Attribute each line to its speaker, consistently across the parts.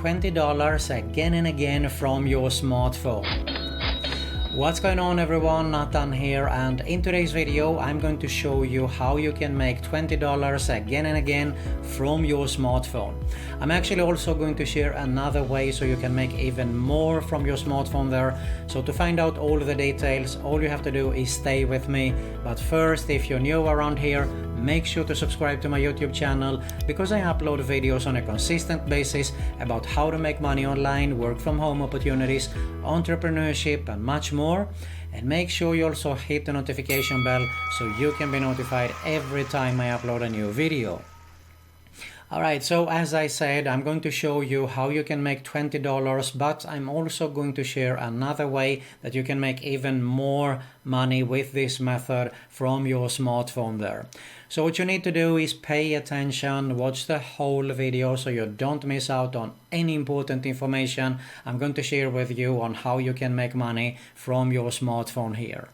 Speaker 1: $20 again and again from your smartphone. What's going on everyone, Nathan here, and in today's video I'm going to show you how you can make $20 again and again from your smartphone. I'm actually also going to share another way so you can make even more from your smartphone there. So to find out all the details, all you have to do is stay with me. But first, if you're new around here, make sure to subscribe to my YouTube channel, because I upload videos on a consistent basis about how to make money online, work from home opportunities, entrepreneurship and much more. And make sure you also hit the notification bell so you can be notified every time I upload a new video. Alright, so as I said, I'm going to show you how you can make $20, but I'm also going to share another way that you can make even more money with this method from your smartphone there. So what you need to do is pay attention, watch the whole video so you don't miss out on any important information I'm going to share with you on how you can make money from your smartphone here.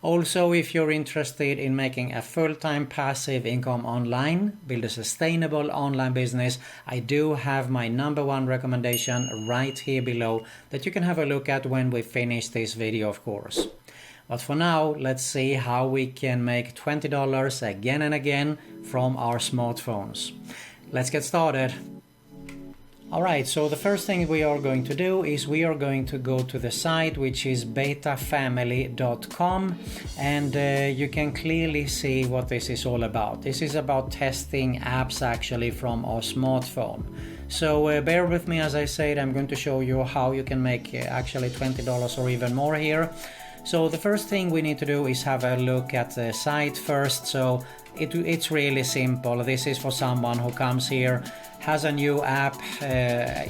Speaker 1: Also, if you're interested in making a full-time passive income online, build a sustainable online business, I do have my #1 recommendation right here below that you can have a look at when we finish this video, of course. But for now, let's see how we can make $20 again and again from our smartphones. Let's get started. Alright, so the first thing we are going to do is we are going to go to the site, which is Betafamilycom, and you can clearly see what this is all about. This is about testing apps actually from our smartphone. So bear with me, as I said, I'm going to show you how you can make actually $20 or even more here. So the first thing we need to do is have a look at the site first. So it's really simple. This is for someone who comes here, has a new app,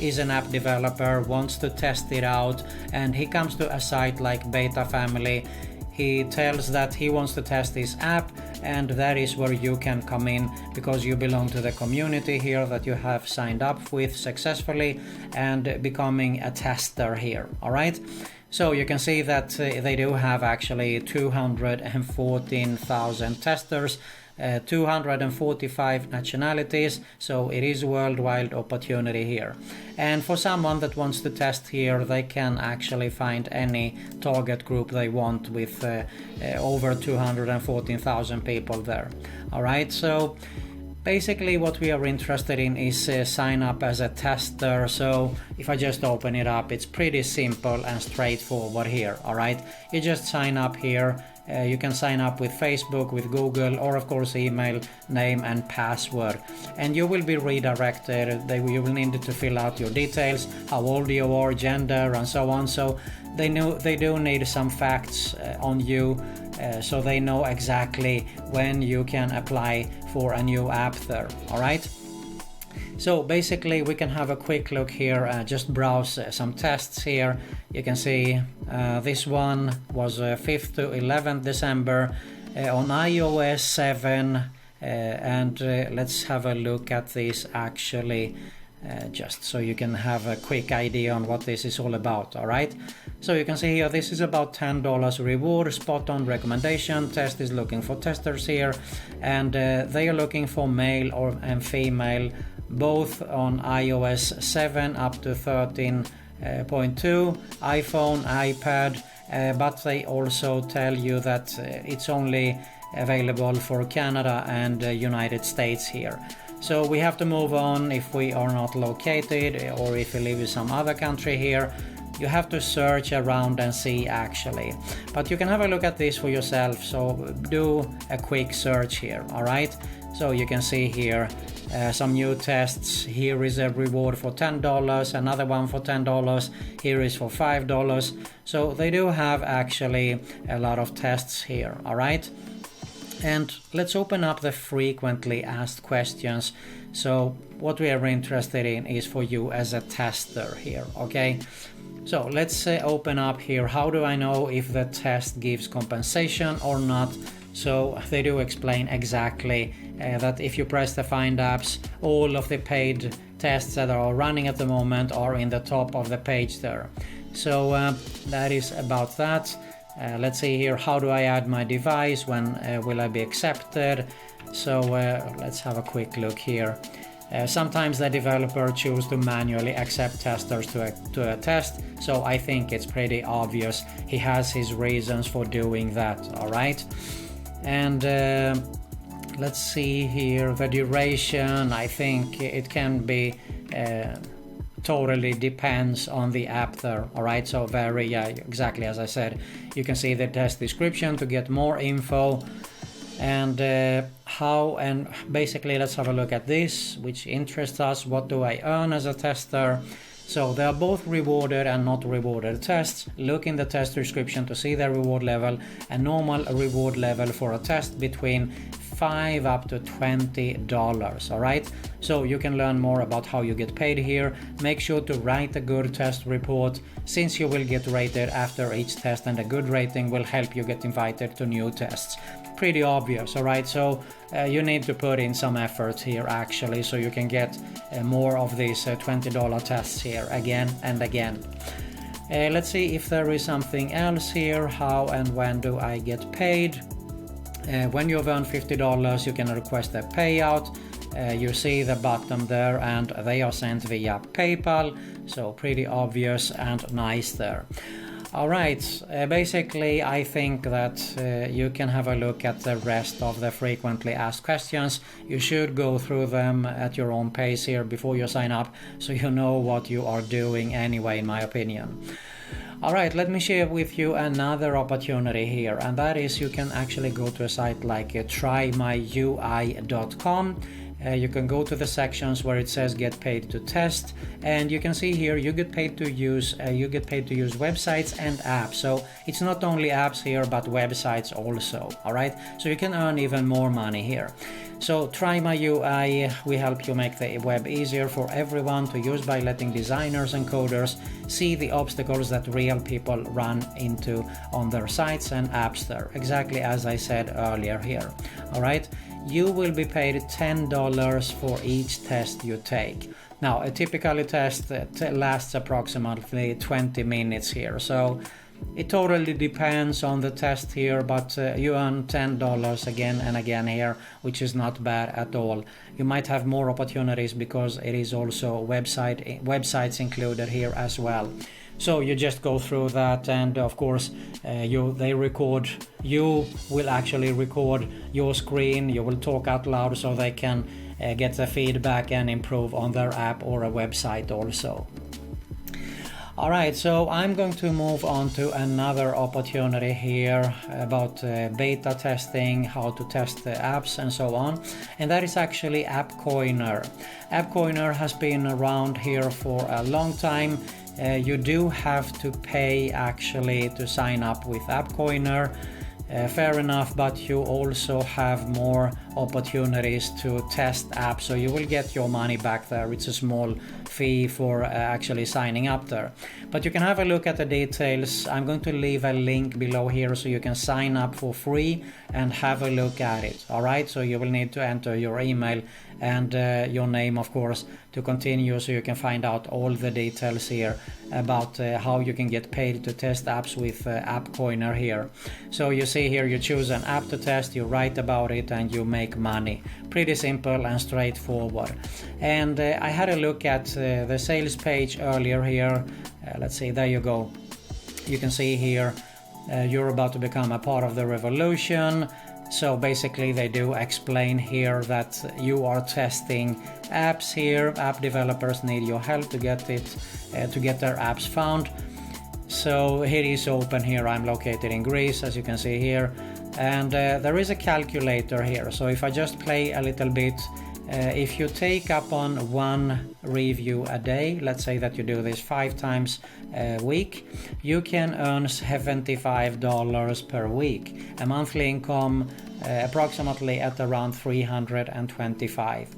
Speaker 1: is an app developer, wants to test it out, and he comes to a site like Betafamily. He tells that he wants to test this app, and that is where you can come in, because you belong to the community here that you have signed up with successfully and becoming a tester here. Alright, so you can see that they do have actually 214,000 testers, 245 nationalities, so it is a worldwide opportunity here. And for someone that wants to test here, they can actually find any target group they want with over 214,000 people there. Alright, so basically what we are interested in is sign up as a tester. So if I just open it up, it's pretty simple and straightforward here. Alright, you just sign up here. You can sign up with Facebook, with Google, or of course email, name and password, and you will be redirected. You will need to fill out your details, how old you are, gender and so on. So they do need some facts on you, so they know exactly when you can apply for a new app there. Alright, so basically we can have a quick look here, just browse some tests here. You can see this one was 5th to 11th December on iOS 7, and let's have a look at this actually, just so you can have a quick idea on what this is all about. Alright, so you can see here this is about $10 reward, spot on recommendation. Test is looking for testers here, and they are looking for male and female, both on iOS 7 up to 13.2, iPhone, iPad, but they also tell you that it's only available for Canada and United States here. So we have to move on if we are not located, or if you live in some other country here. You have to search around and see actually, but you can have a look at this for yourself. So do a quick search here. Alright, so you can see here some new tests. Here is a reward for $10, another one for $10, here is for $5. So they do have actually a lot of tests here. Alright, and let's open up the frequently asked questions. So what we are interested in is for you as a tester here. Okay, so let's open up here. How do I know if the test gives compensation or not? So they do explain exactly that if you press the find apps, all of the paid tests that are running at the moment are in the top of the page there. So that is about that. Let's see here, how do I add my device, when will I be accepted? So let's have a quick look here. Sometimes the developer chooses to manually accept testers to a test, so I think it's pretty obvious he has his reasons for doing that. All right, and let's see here, the duration, I think it can be totally depends on the app there. All right, so exactly as I said, you can see the test description to get more info. And basically let's have a look at this, which interests us. What do I earn as a tester? So they are both rewarded and not rewarded tests. Look in the test description to see the reward level. A normal reward level for a test between $5 up to $20. All right, so you can learn more about how you get paid here. Make sure to write a good test report, since you will get rated after each test, and a good rating will help you get invited to new tests. Pretty obvious. All right, so you need to put in some effort here actually, so you can get more of these $20 tests here again and again. Let's see if there is something else here. How and when do I get paid? When you've earned $50, you can request a payout. You see the bottom there, and they are sent via PayPal, so pretty obvious and nice there. Alright, basically I think that you can have a look at the rest of the frequently asked questions. You should go through them at your own pace here before you sign up, so you know what you are doing anyway, in my opinion. Alright, let me share with you another opportunity here, and that is you can actually go to a site like trymyui.com. You can go to the sections where it says get paid to test, and you can see here you get paid to use websites and apps. So it's not only apps here but websites also. All right, so you can earn even more money here. So TryMyUI, we help you make the web easier for everyone to use by letting designers and coders see the obstacles that real people run into on their sites and apps there, exactly as I said earlier here. All right, you will be paid $10 for each test you take. Now, a typical test lasts approximately 20 minutes here, so it totally depends on the test here, but you earn $10 again and again here, which is not bad at all. You might have more opportunities because it is also websites included here as well. So you just go through that, and of course you will actually record your screen. You will talk out loud so they can get the feedback and improve on their app or a website also. Alright, so I'm going to move on to another opportunity here about beta testing, how to test the apps and so on, and that is actually AppCoiner. AppCoiner has been around here for a long time. You do have to pay actually to sign up with AppCoiner. Fair enough, but you also have more opportunities to test apps, so you will get your money back there. It's a small fee for actually signing up there, but you can have a look at the details. I'm going to leave a link below here so you can sign up for free and have a look at it. All right, so you will need to enter your email and your name, of course, to continue, so you can find out all the details here about how you can get paid to test apps with AppCoiner here. So you see here, you choose an app to test, you write about it, and you make money. Pretty simple and straightforward. And I had a look at the sales page earlier here. Let's see, there you go. You can see here you're about to become a part of the revolution. So basically they do explain here that you are testing apps here. App developers need your help to get their apps found. So it is open here. I'm located in Greece, as you can see here, and there is a calculator here. So if I just play a little bit, if you take up on one review a day, let's say that you do this 5 times a week, you can earn $75 per week. A monthly income approximately at around $325.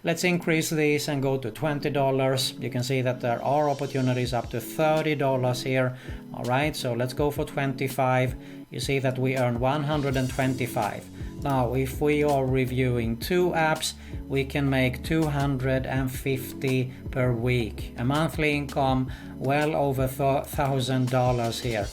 Speaker 1: Let's increase this and go to $20. You can see that there are opportunities up to $30 here. All right, so let's go for 25. You see that we earn $125. Now, if we are reviewing 2 apps, we can make $250 per week. A monthly income well over $1,000 here.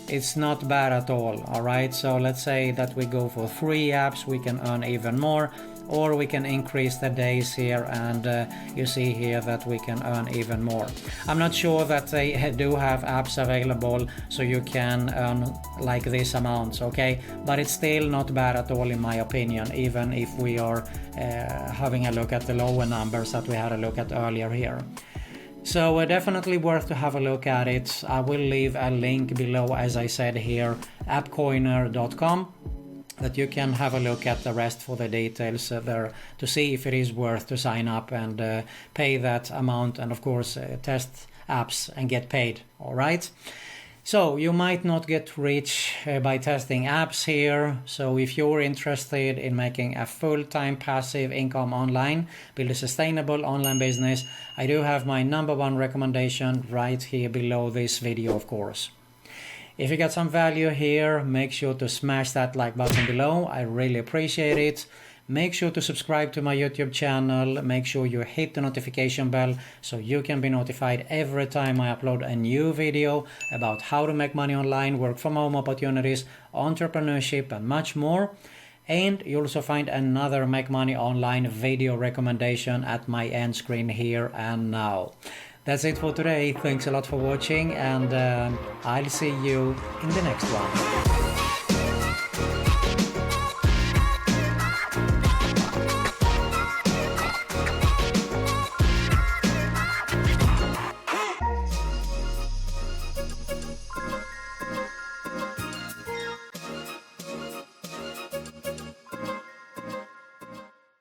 Speaker 1: It's not bad at all. All right, so let's say that we go for 3 apps, we can earn even more. or we can increase the days here, and you see here that we can earn even more. I'm not sure that they do have apps available so you can earn like this amount, okay, but it's still not bad at all in my opinion, even if we are having a look at the lower numbers that we had a look at earlier here. So definitely worth to have a look at it. I will leave a link below, as I said here, appcoiner.com, that you can have a look at the rest for the details there to see if it is worth to sign up and pay that amount, and of course test apps and get paid. All right. So you might not get rich by testing apps here. So if you're interested in making a full-time passive income online, build a sustainable online business, I do have my #1 recommendation right here below this video, of course. If you got some value here, make sure to smash that like button below. I really appreciate it. Make sure to subscribe to my YouTube channel. Make sure you hit the notification bell so you can be notified every time I upload a new video about how to make money online, work from home opportunities, entrepreneurship, and much more. And you also find another Make Money Online video recommendation at my end screen here and now. That's it for today. Thanks a lot for watching, and I'll see you in the next one.